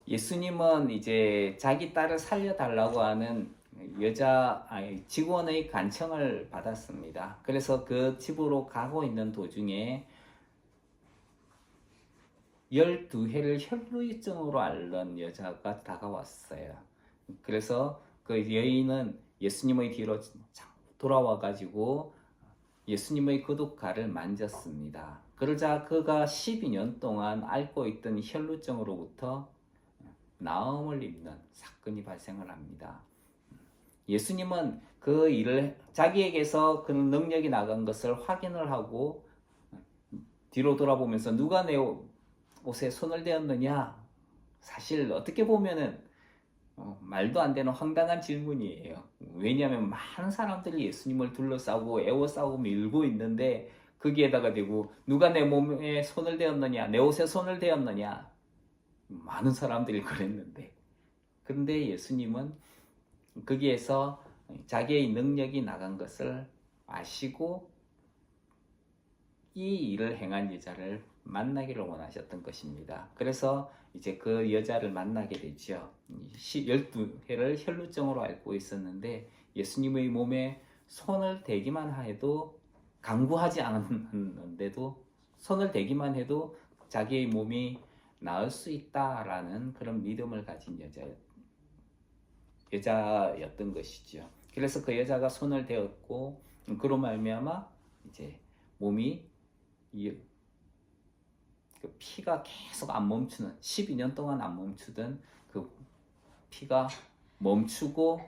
예수님은 이제 자기 딸을 살려달라고 하는 직원의 간청을 받았습니다. 그래서 그 집으로 가고 있는 도중에 12해를 혈루증으로 앓는 여자가 다가왔어요. 그래서 그 여인은 예수님의 뒤로 돌아와 가지고 예수님의 구두칼을 만졌습니다. 그러자 그가 12년 동안 앓고 있던 혈루증으로부터 나음을 입는 사건이 발생을 합니다. 예수님은 그 일을 자기에게서 그 능력이 나간 것을 확인을 하고 뒤로 돌아보면서 누가 내 옷에 손을 대었느냐? 사실 어떻게 보면은 말도 안 되는 황당한 질문이에요. 왜냐하면 많은 사람들이 예수님을 둘러싸고 애워싸고 밀고 있는데 거기에다가 대고 누가 내 몸에 손을 대었느냐? 내 옷에 손을 대었느냐? 많은 사람들이 그랬는데 그런데 예수님은 거기에서 자기의 능력이 나간 것을 아시고 이 일을 행한 여자를 만나기를 원하셨던 것입니다. 그래서 이제 그 여자를 만나게 되죠. 12회를 혈루증으로 앓고 있었는데 예수님의 몸에 손을 대기만 해도 강구하지 않았는데도 손을 대기만 해도 자기의 몸이 나을 수 있다라는 그런 믿음을 가진 여자였던 것이죠. 그래서 그 여자가 손을 대었고 그로 말미암아 이제 몸이 그 피가 계속 안 멈추는 12년 동안 안 멈추던 그 피가 멈추고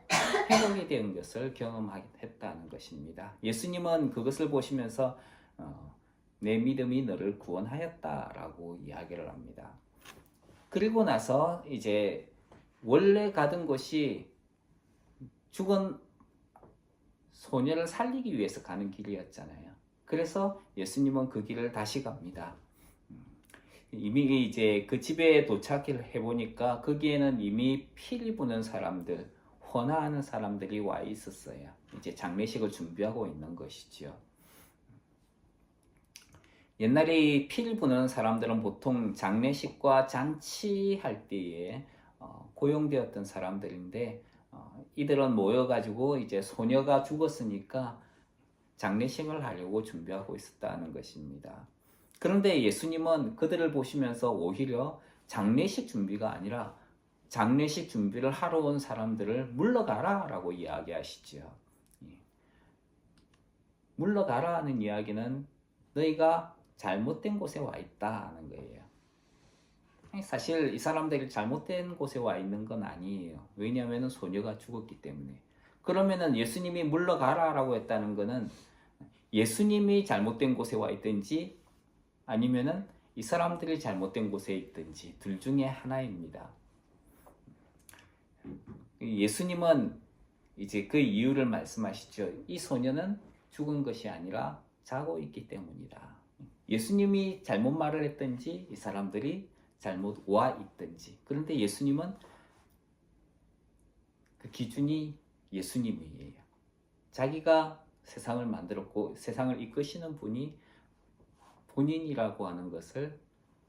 회복이 된 것을 경험했다는 것입니다. 예수님은 그것을 보시면서 내 믿음이 너를 구원하였다라고 이야기를 합니다. 그리고 나서 이제 원래 가던 곳이 죽은 소녀를 살리기 위해서 가는 길이었잖아요. 그래서 예수님은 그 길을 다시 갑니다. 이미 이제 그 집에 도착을 해보니까 거기에는 이미 피를 부는 사람들, 헌화하는 사람들이 와 있었어요. 이제 장례식을 준비하고 있는 것이죠. 옛날에 피를 부는 사람들은 보통 장례식과 잔치할 때에 고용되었던 사람들인데 이들은 모여가지고 이제 소녀가 죽었으니까 장례식을 하려고 준비하고 있었다는 것입니다. 그런데 예수님은 그들을 보시면서 오히려 장례식 준비가 아니라 장례식 준비를 하러 온 사람들을 물러가라 라고 이야기하시죠. 물러가라 하는 이야기는 너희가 잘못된 곳에 와 있다는 거예요. 사실 이 사람들이 잘못된 곳에 와 있는 건 아니에요. 왜냐하면 소녀가 죽었기 때문에. 그러면은 예수님이 물러가라라고 했다는 것은 예수님이 잘못된 곳에 와 있든지 아니면은 이 사람들이 잘못된 곳에 있든지 둘 중에 하나입니다. 예수님은 이제 그 이유를 말씀하시죠. 이 소녀는 죽은 것이 아니라 자고 있기 때문이다. 예수님이 잘못 말을 했든지 이 사람들이 잘못 와 있든지. 그런데 예수님은 그 기준이 예수님이에요. 자기가 세상을 만들었고 세상을 이끄시는 분이 본인이라고 하는 것을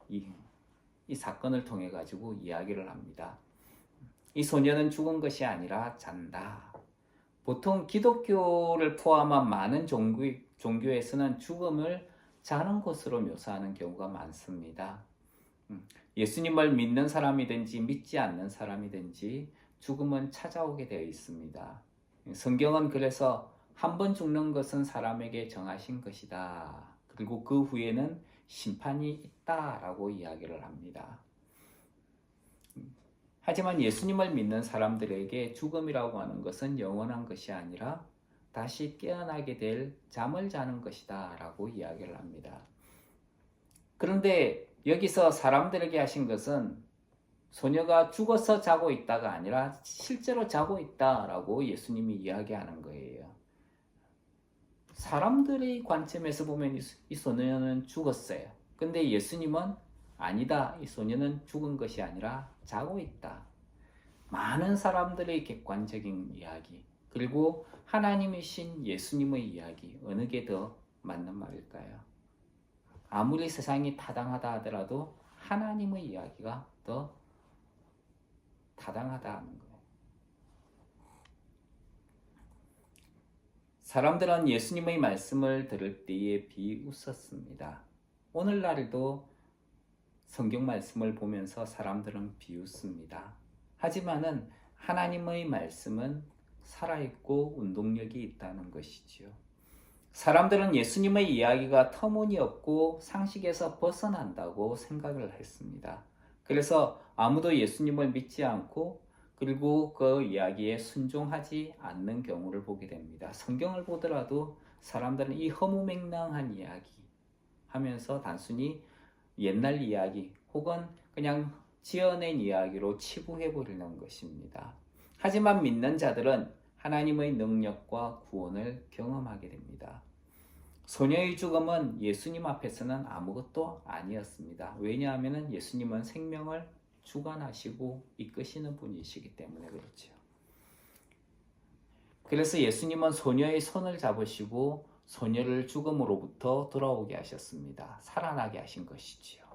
이 사건을 통해 가지고 이야기를 합니다. 이 소녀는 죽은 것이 아니라 잔다. 보통 기독교를 포함한 많은 종교에서는 죽음을 자는 것으로 묘사하는 경우가 많습니다. 예수님을 믿는 사람이든지 믿지 않는 사람이든지 죽음은 찾아오게 되어 있습니다. 성경은 그래서 한 번 죽는 것은 사람에게 정하신 것이다. 그리고 그 후에는 심판이 있다라고 이야기를 합니다. 하지만 예수님을 믿는 사람들에게 죽음이라고 하는 것은 영원한 것이 아니라 다시 깨어나게 될 잠을 자는 것이다 라고 이야기를 합니다. 그런데 여기서 사람들에게 하신 것은 소녀가 죽어서 자고 있다가 아니라 실제로 자고 있다라고 예수님이 이야기하는 거예요. 사람들의 관점에서 보면 이 소녀는 죽었어요. 근데 예수님은 아니다. 이 소녀는 죽은 것이 아니라 자고 있다. 많은 사람들의 객관적인 이야기, 그리고 하나님이신 예수님의 이야기, 어느 게 더 맞는 말일까요? 아무리 세상이 타당하다 하더라도 하나님의 이야기가 더 타당하다 하는 거예요. 사람들은 예수님의 말씀을 들을 때에 비웃었습니다. 오늘날에도 성경 말씀을 보면서 사람들은 비웃습니다. 하지만은 하나님의 말씀은 살아있고 운동력이 있다는 것이지요. 사람들은 예수님의 이야기가 터무니없고 상식에서 벗어난다고 생각을 했습니다. 그래서 아무도 예수님을 믿지 않고 그리고 그 이야기에 순종하지 않는 경우를 보게 됩니다. 성경을 보더라도 사람들은 이 허무맹랑한 이야기 하면서 단순히 옛날 이야기 혹은 그냥 지어낸 이야기로 치부해버리는 것입니다. 하지만 믿는 자들은 하나님의 능력과 구원을 경험하게 됩니다. 소녀의 죽음은 예수님 앞에서는 아무것도 아니었습니다. 왜냐하면 예수님은 생명을 주관하시고 이끄시는 분이시기 때문에 그렇죠. 그래서 예수님은 소녀의 손을 잡으시고 소녀를 죽음으로부터 돌아오게 하셨습니다. 살아나게 하신 것이지요.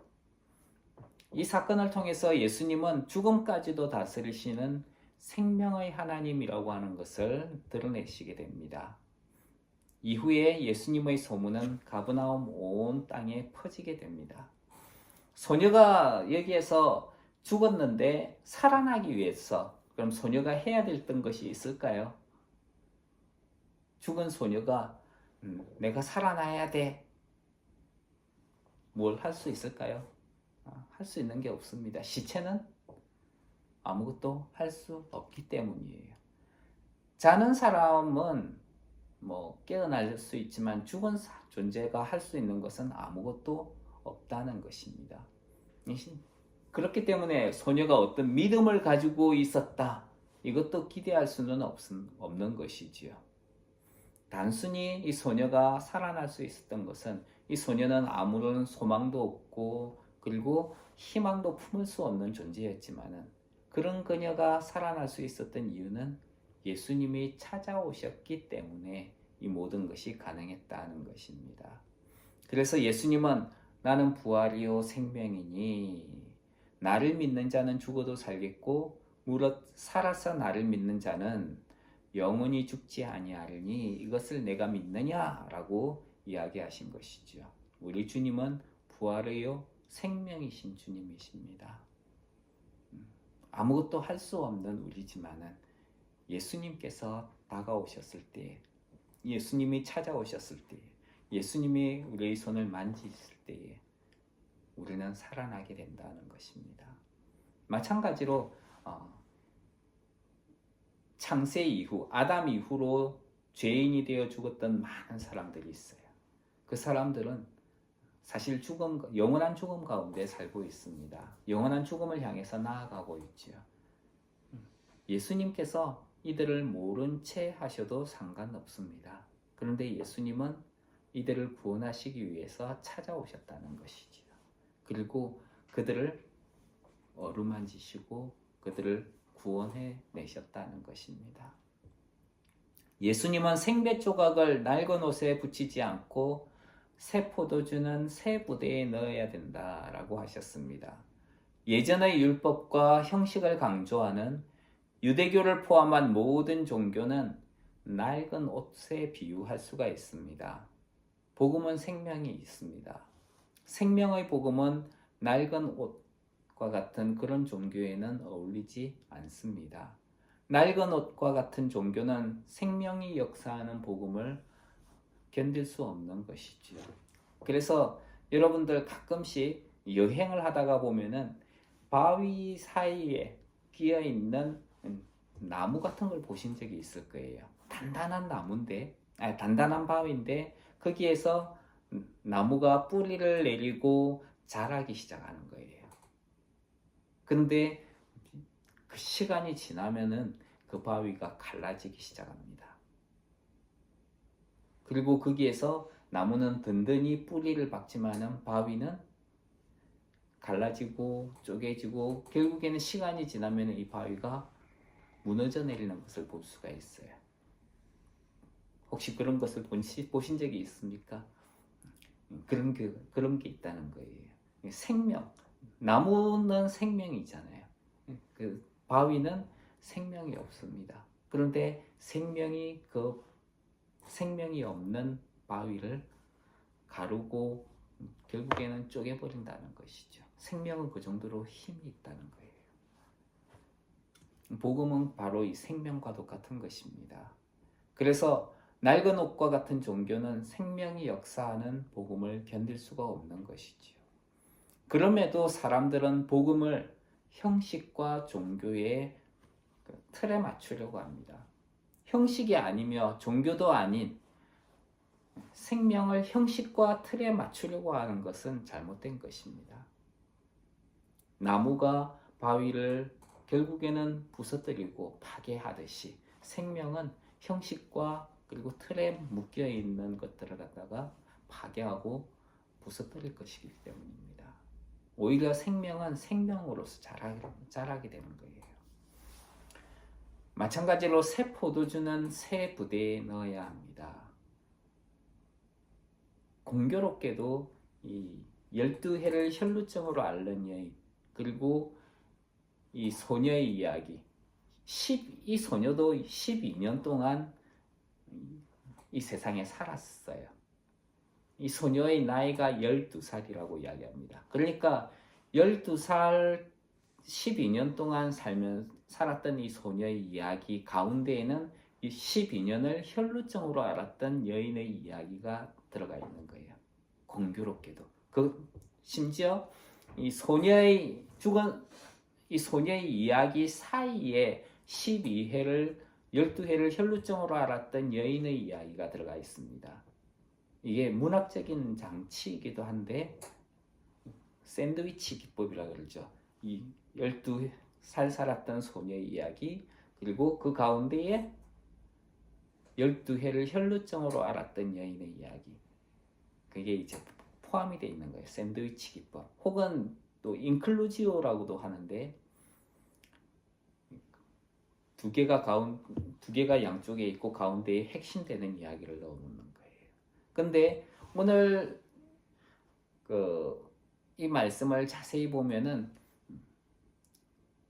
이 사건을 통해서 예수님은 죽음까지도 다스리시는 생명의 하나님이라고 하는 것을 드러내시게 됩니다. 이후에 예수님의 소문은 가버나움 온 땅에 퍼지게 됩니다. 소녀가 여기에서 죽었는데 살아나기 위해서 그럼 소녀가 해야 됐던 것이 있을까요? 죽은 소녀가 내가 살아나야 돼. 뭘 할 수 있을까요? 할 수 있는 게 없습니다. 시체는 아무것도 할 수 없기 때문이에요. 자는 사람은 깨어날 수 있지만 죽은 존재가 할 수 있는 것은 아무것도 없다는 것입니다. 그렇기 때문에 소녀가 어떤 믿음을 가지고 있었다. 이것도 기대할 수는 없는 것이지요. 단순히 이 소녀가 살아날 수 있었던 것은 이 소녀는 아무런 소망도 없고 그리고 희망도 품을 수 없는 존재였지만은 그런 그녀가 살아날 수 있었던 이유는 예수님이 찾아오셨기 때문에 이 모든 것이 가능했다는 것입니다. 그래서 예수님은 나는 부활이요 생명이니 나를 믿는 자는 죽어도 살겠고 무릇 살아서 나를 믿는 자는 영원히 죽지 아니하리니 이것을 내가 믿느냐라고 이야기하신 것이죠. 우리 주님은 부활이요 생명이신 주님이십니다. 아무것도 할 수 없는 우리지만은 예수님께서 다가오셨을 때, 예수님이 찾아오셨을 때, 예수님이 우리의 손을 만지실 때에 우리는 살아나게 된다는 것입니다. 마찬가지로 창세 이후, 아담 이후로 죄인이 되어 죽었던 많은 사람들이 있어요. 그 사람들은 사실 영원한 죽음 가운데 살고 있습니다. 영원한 죽음을 향해서 나아가고 있죠. 예수님께서 이들을 모른 채 하셔도 상관없습니다. 그런데 예수님은 이들을 구원하시기 위해서 찾아오셨다는 것이지요. 그리고 그들을 어루만지시고 그들을 구원해 내셨다는 것입니다. 예수님은 생배 조각을 낡은 옷에 붙이지 않고 새 포도주는 새 부대에 넣어야 된다라고 하셨습니다. 예전의 율법과 형식을 강조하는 유대교를 포함한 모든 종교는 낡은 옷에 비유할 수가 있습니다. 복음은 생명이 있습니다. 생명의 복음은 낡은 옷과 같은 그런 종교에는 어울리지 않습니다. 낡은 옷과 같은 종교는 생명이 역사하는 복음을 견딜 수 없는 것이지요. 그래서 여러분들 가끔씩 여행을 하다가 보면은 바위 사이에 끼어 있는 나무 같은 걸 보신 적이 있을 거예요. 단단한 나무인데, 단단한 바위인데 거기에서 나무가 뿌리를 내리고 자라기 시작하는 거예요. 그런데 그 시간이 지나면은 그 바위가 갈라지기 시작합니다. 그리고 거기에서 나무는 든든히 뿌리를 박지만은 바위는 갈라지고 쪼개지고 결국에는 시간이 지나면 이 바위가 무너져 내리는 것을 볼 수가 있어요. 혹시 그런 것을 보신 적이 있습니까? 그런 게 있다는 거예요. 생명, 나무는 생명이잖아요. 그 바위는 생명이 없습니다. 그런데 생명이 없는 바위를 가르고 결국에는 쪼개버린다는 것이죠. 생명은 그 정도로 힘이 있다는 거예요. 복음은 바로 이 생명과도 같은 것입니다. 그래서 낡은 옷과 같은 종교는 생명이 역사하는 복음을 견딜 수가 없는 것이지요. 그럼에도 사람들은 복음을 형식과 종교의 틀에 맞추려고 합니다. 형식이 아니며 종교도 아닌 생명을 형식과 틀에 맞추려고 하는 것은 잘못된 것입니다. 나무가 바위를 결국에는 부서뜨리고 파괴하듯이 생명은 형식과 그리고 틀에 묶여 있는 것들을 갖다가 파괴하고 부서뜨릴 것이기 때문입니다. 오히려 생명은 생명으로서 자라게 되는 거예요. 마찬가지로 새 포도주는 새 부대에 넣어야 합니다. 공교롭게도 이 12해를 혈루증으로 앓는 여인, 그리고 이 소녀의 이야기, 이 소녀도 12년 동안 이 세상에 살았어요. 이 소녀의 나이가 12살이라고 이야기합니다. 그러니까 12살 12년 동안 살았던 이 소녀의 이야기 가운데에는 이 12년을 혈루증으로 앓았던 여인의 이야기가 들어가 있는 거예요. 공교롭게도. 심지어 이 소녀의 이야기 사이에 12해를 혈루증으로 앓았던 여인의 이야기가 들어가 있습니다. 이게 문학적인 장치이기도 한데 샌드위치 기법이라고 그러죠. 이 12살 살았던 소녀의 이야기, 그리고 그 가운데에 12해를 혈루증으로 앓았던 여인의 이야기. 그게 이제 포함이 되어 있는 거예요. 샌드위치 기법. 혹은 또 인클루지오라고도 하는데 두 개가 양쪽에 있고 가운데에 핵심되는 이야기를 넣어놓는 거예요. 근데 오늘 이 말씀을 자세히 보면은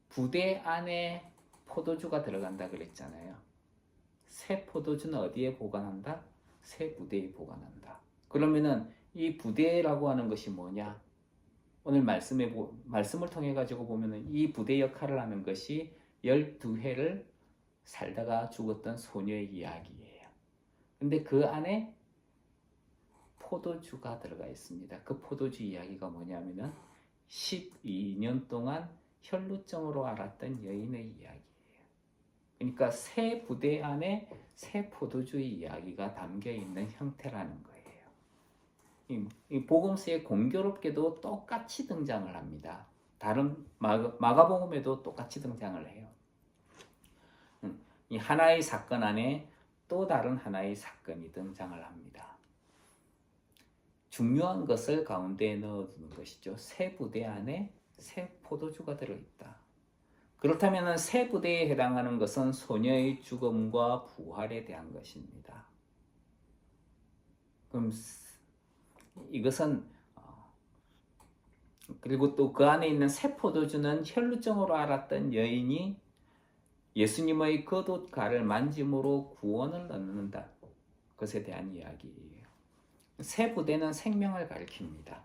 부대 안에 포도주가 들어간다 그랬잖아요. 새 포도주는 어디에 보관한다? 새 부대에 보관한다. 그러면은 이 부대라고 하는 것이 뭐냐? 오늘 말씀을 통해 가지고 보면은 이 부대 역할을 하는 것이 12해를 살다가 죽었던 소녀의 이야기예요. 근데 그 안에 포도주가 들어가 있습니다. 그 포도주 이야기가 뭐냐면은 12년 동안 혈루증으로 앓았던 여인의 이야기예요. 그러니까 새 부대 안에 새 포도주의 이야기가 담겨 있는 형태라는 거예요. 이 복음서에 공교롭게도 똑같이 등장을 합니다. 다른 마가복음에도 똑같이 등장을 해요. 이 하나의 사건 안에 또 다른 하나의 사건이 등장을 합니다. 중요한 것을 가운데에 넣어두는 것이죠. 새 부대 안에 새 포도주가 들어있다. 그렇다면 새 부대에 해당하는 것은 소녀의 죽음과 부활에 대한 것입니다. 그럼 이것은 그리고 또 그 안에 있는 새 포도주는 혈루증으로 앓았던 여인이 예수님의 겉옷가를 만짐으로 구원을 얻는다. 것에 대한 이야기예요. 새 부대는 생명을 가리킵니다.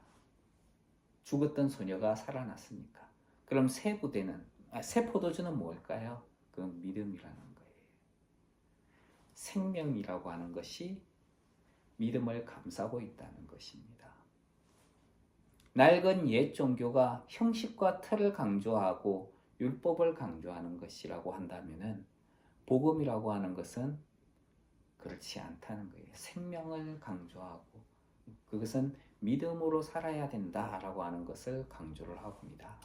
죽었던 소녀가 살아났으니까. 그럼 새 포도주는 뭘까요? 그건 믿음이라는 거예요. 생명이라고 하는 것이 믿음을 감싸고 있다는 것입니다. 낡은 옛 종교가 형식과 틀을 강조하고 율법을 강조하는 것이라고 한다면은 복음이라고 하는 것은 그렇지 않다는 거예요. 생명을 강조하고 그것은 믿음으로 살아야 된다라고 하는 것을 강조를 합니다.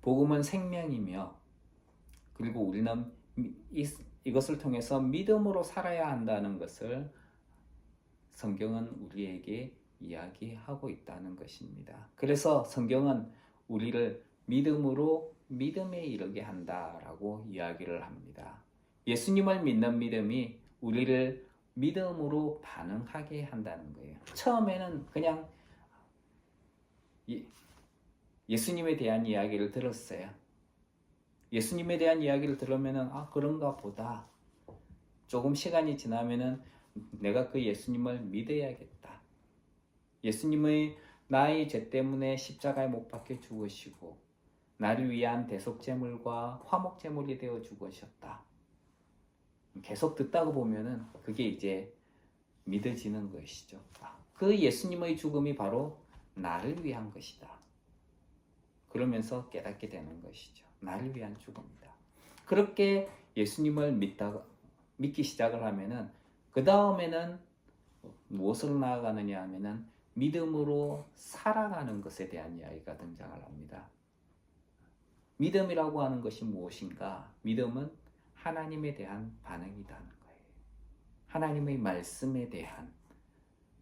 복음은 생명이며 그리고 우리는 이것을 통해서 믿음으로 살아야 한다는 것을 성경은 우리에게 이야기하고 있다는 것입니다. 그래서 성경은 우리를 믿음에 이르게 한다라고 이야기를 합니다. 예수님을 믿는 믿음이 우리를 믿음으로 반응하게 한다는 거예요. 처음에는 그냥 예수님에 대한 이야기를 들었어요. 예수님에 대한 이야기를 들으면은 그런가 보다. 조금 시간이 지나면은 내가 그 예수님을 믿어야겠다. 예수님의 나의 죄 때문에 십자가에 못 박혀 죽으시고 나를 위한 대속제물과 화목제물이 되어 죽으셨다. 계속 듣다가 보면은 그게 이제 믿어지는 것이죠. 그 예수님의 죽음이 바로 나를 위한 것이다. 그러면서 깨닫게 되는 것이죠. 나를 위한 죽음이다. 그렇게 예수님을 믿기 시작을 하면은 그 다음에는 무엇으로 나아가느냐 하면은 믿음으로 살아가는 것에 대한 이야기가 등장을 합니다. 믿음이라고 하는 것이 무엇인가? 믿음은 하나님에 대한 반응이라는 거예요. 하나님의 말씀에 대한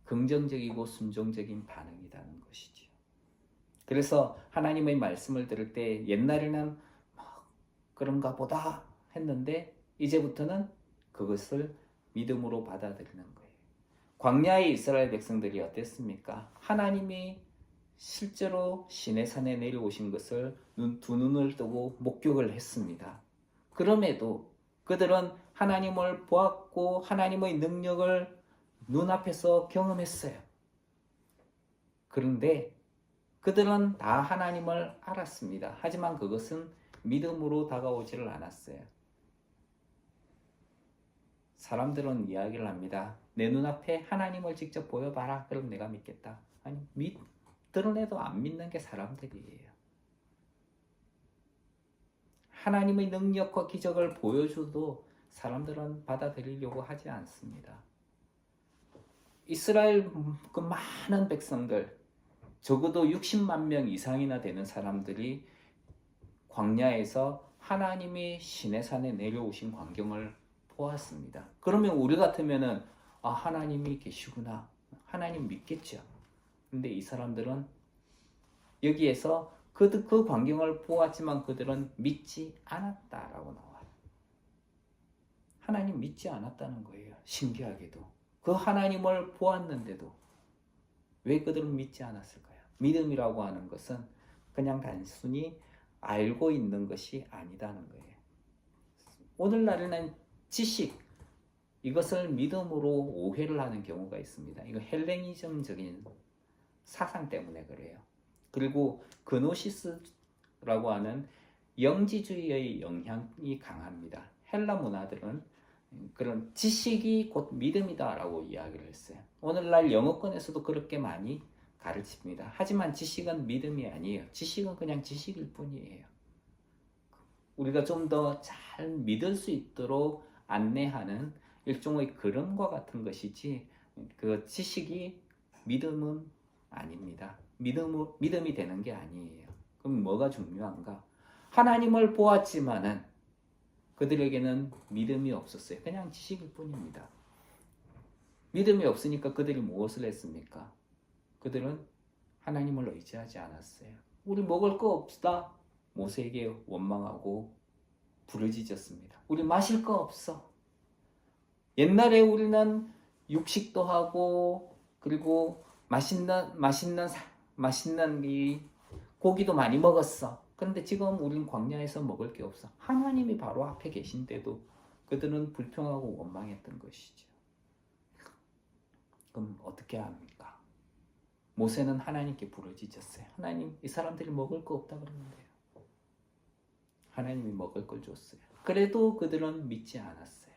긍정적이고 순종적인 반응이라는 것이죠. 그래서 하나님의 말씀을 들을 때 옛날에는 그런가 보다 했는데 이제부터는 그것을 믿음으로 받아들이는 거예요. 광야의 이스라엘 백성들이 어땠습니까? 하나님이 실제로 시내산에 내려오신 것을 두 눈을 뜨고 목격을 했습니다. 그럼에도 그들은 하나님을 보았고 하나님의 능력을 눈앞에서 경험했어요. 그런데 그들은 다 하나님을 알았습니다. 하지만 그것은 믿음으로 다가오지를 않았어요. 사람들은 이야기를 합니다. 내 눈앞에 하나님을 직접 보여봐라. 그럼 내가 믿겠다. 아니, 드러내도 안 믿는 게 사람들이에요. 하나님의 능력과 기적을 보여줘도 사람들은 받아들이려고 하지 않습니다. 이스라엘 그 많은 백성들, 적어도 60만 명 이상이나 되는 사람들이 광야에서 하나님이 시내산에 내려오신 광경을 보았습니다. 그러면 우리 같으면은 하나님이 계시구나. 하나님 믿겠죠. 근데 이 사람들은 여기에서 그 광경을 보았지만 그들은 믿지 않았다라고 나와요. 하나님 믿지 않았다는 거예요. 신기하게도. 그 하나님을 보았는데도 왜 그들은 믿지 않았을까요? 믿음이라고 하는 것은 그냥 단순히 알고 있는 것이 아니다는 거예요. 오늘날에는 지식, 이것을 믿음으로 오해를 하는 경우가 있습니다. 이거 헬레니즘적인 사상 때문에 그래요. 그리고 그노시스라고 하는 영지주의의 영향이 강합니다. 헬라 문화들은 그런 지식이 곧 믿음이다라고 이야기를 했어요. 오늘날 영어권에서도 그렇게 많이 가르칩니다. 하지만 지식은 믿음이 아니에요. 지식은 그냥 지식일 뿐이에요. 우리가 좀 더 잘 믿을 수 있도록 안내하는 일종의 그림과 같은 것이지 그 지식이 믿음은 아닙니다. 믿음이 되는 게 아니에요. 그럼 뭐가 중요한가? 하나님을 보았지만은 그들에게는 믿음이 없었어요. 그냥 지식일 뿐입니다. 믿음이 없으니까 그들이 무엇을 했습니까? 그들은 하나님을 의지하지 않았어요. 우리 먹을 거 없다. 모세에게 원망하고 부르짖었습니다. 우리 마실 거 없어. 옛날에 우리는 육식도 하고 그리고 맛있는 이 고기도 많이 먹었어. 그런데 지금 우리는 광야에서 먹을 게 없어. 하나님이 바로 앞에 계신데도 그들은 불평하고 원망했던 것이죠. 그럼 어떻게 합니까? 모세는 하나님께 부르짖었어요. 하나님, 이 사람들이 먹을 거 없다 그러는데요. 하나님이 먹을 걸 줬어요. 그래도 그들은 믿지 않았어요.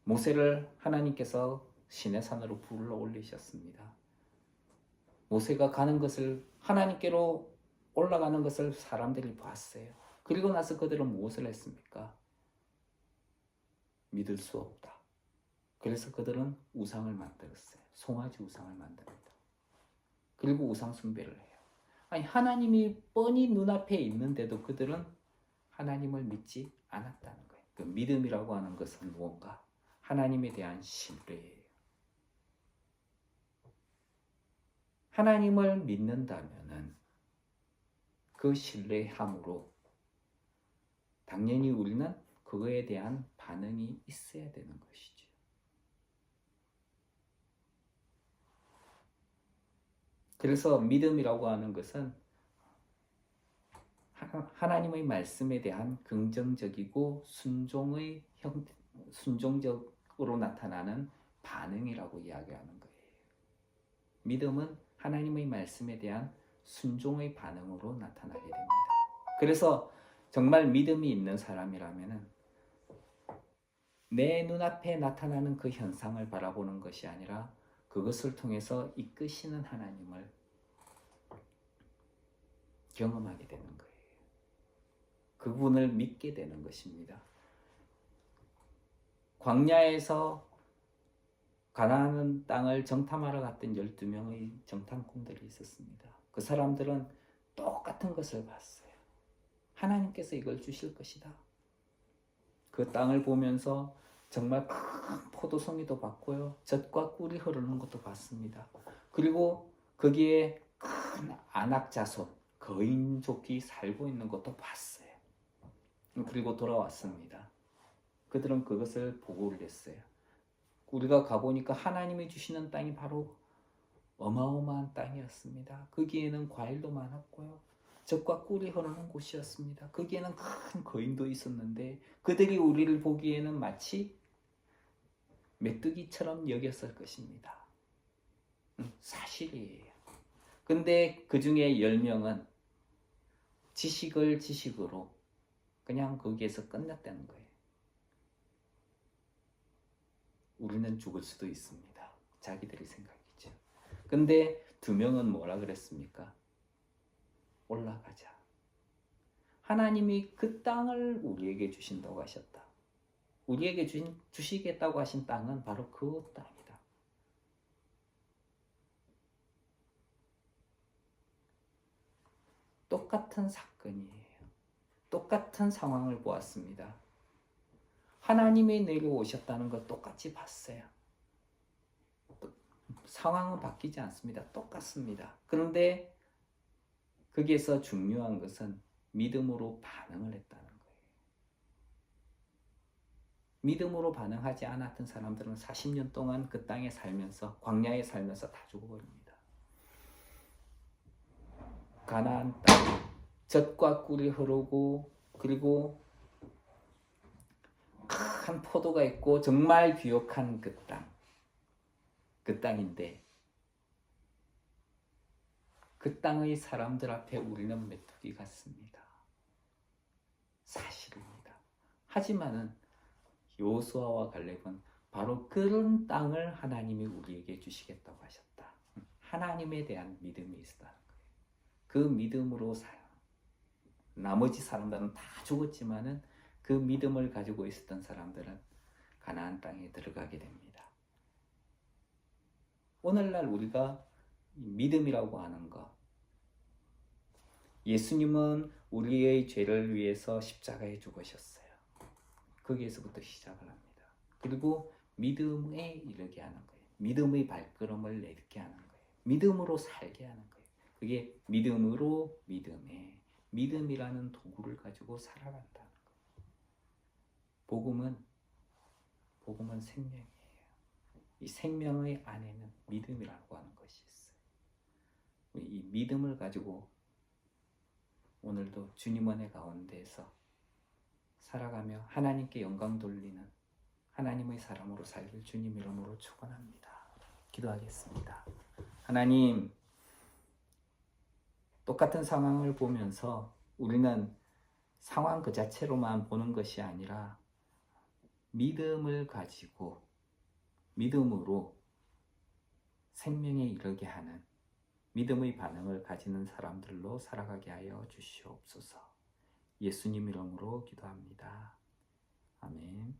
모세를 하나님께서 시내산으로 불러 올리셨습니다. 모세가 가는 것을 하나님께로 올라가는 것을 사람들이 봤어요. 그리고 나서 그들은 무엇을 했습니까? 믿을 수 없다. 그래서 그들은 우상을 만들었어요. 송아지 우상을 만듭니다. 그리고 우상 숭배를 해요. 아니, 하나님이 뻔히 눈앞에 있는데도 그들은 하나님을 믿지 않았다는 거예요. 그 믿음이라고 하는 것은 무언가? 하나님에 대한 신뢰예요. 하나님을 믿는다면은 그 신뢰함으로 당연히 우리는 그거에 대한 반응이 있어야 되는 것이죠. 그래서 믿음이라고 하는 것은 하나님의 말씀에 대한 긍정적이고 순종적으로 나타나는 반응이라고 이야기하는 거예요. 믿음은 하나님의 말씀에 대한 순종의 반응으로 나타나게 됩니다. 그래서 정말 믿음이 있는 사람이라면 내 눈앞에 나타나는 그 현상을 바라보는 것이 아니라 그것을 통해서 이끄시는 하나님을 경험하게 되는 거예요. 그분을 믿게 되는 것입니다. 광야에서 가나안 땅을 정탐하러 갔던 12명의 정탐꾼들이 있었습니다. 그 사람들은 똑같은 것을 봤어요. 하나님께서 이걸 주실 것이다. 그 땅을 보면서 정말 큰 포도송이도 봤고요. 젖과 꿀이 흐르는 것도 봤습니다. 그리고 거기에 큰 안악자손, 거인족이 살고 있는 것도 봤어요. 그리고 돌아왔습니다. 그들은 그것을 보고를 했어요. 우리가 가보니까 하나님이 주시는 땅이 바로 어마어마한 땅이었습니다. 거기에는 과일도 많았고요. 젖과 꿀이 흐르는 곳이었습니다. 거기에는 큰 거인도 있었는데 그들이 우리를 보기에는 마치 메뚜기처럼 여겼을 것입니다. 사실이에요. 근데 그 중에 10명은 지식으로 그냥 거기에서 끝났다는 거예요. 우리는 죽을 수도 있습니다. 자기들이 생각이죠. 근데 2명은 뭐라 그랬습니까? 올라가자. 하나님이 그 땅을 우리에게 주신다고 하셨다. 우리에게 주시겠다고 하신 땅은 바로 그 땅이다. 똑같은 사건이에요. 똑같은 상황을 보았습니다. 하나님이 내려오셨다는 걸 똑같이 봤어요. 상황은 바뀌지 않습니다. 똑같습니다. 그런데 거기에서 중요한 것은 믿음으로 반응을 했다는 거예요. 믿음으로 반응하지 않았던 사람들은 40년 동안 그 땅에 살면서 광야에 살면서 다 죽어버립니다. 가나안 땅, 젖과 꿀이 흐르고 그리고 큰 포도가 있고 정말 귀역한 그 땅인데 그 땅의 사람들 앞에 우리는 메뚜기 같습니다. 사실입니다. 하지만은 여호수아와 갈렙은 바로 그런 땅을 하나님이 우리에게 주시겠다고 하셨다. 하나님에 대한 믿음이 있었다는 거예요. 그 믿음으로 나머지 사람들은 다 죽었지만은 그 믿음을 가지고 있었던 사람들은 가나안 땅에 들어가게 됩니다. 오늘날 우리가 믿음이라고 하는 것, 예수님은 우리의 죄를 위해서 십자가에 죽으셨어요. 거기에서부터 시작을 합니다. 그리고 믿음에 이르게 하는 거예요. 믿음의 발걸음을 내딛게 하는 거예요. 믿음으로 살게 하는 거예요. 그게 믿음으로 믿음이라는 도구를 가지고 살아간다는 거예요. 복음은 생명이에요. 이 생명의 안에는 믿음이라고 하는 것이 있어요. 이 믿음을 가지고 오늘도 주님 은혜 가운데에서 살아가며 하나님께 영광 돌리는 하나님의 사람으로 살길 주님 이름으로 축원합니다. 기도하겠습니다. 하나님, 똑같은 상황을 보면서 우리는 상황 그 자체로만 보는 것이 아니라 믿음을 가지고 믿음으로 생명에 이르게 하는 믿음의 반응을 가지는 사람들로 살아가게 하여 주시옵소서. 예수님 이름으로 기도합니다. 아멘.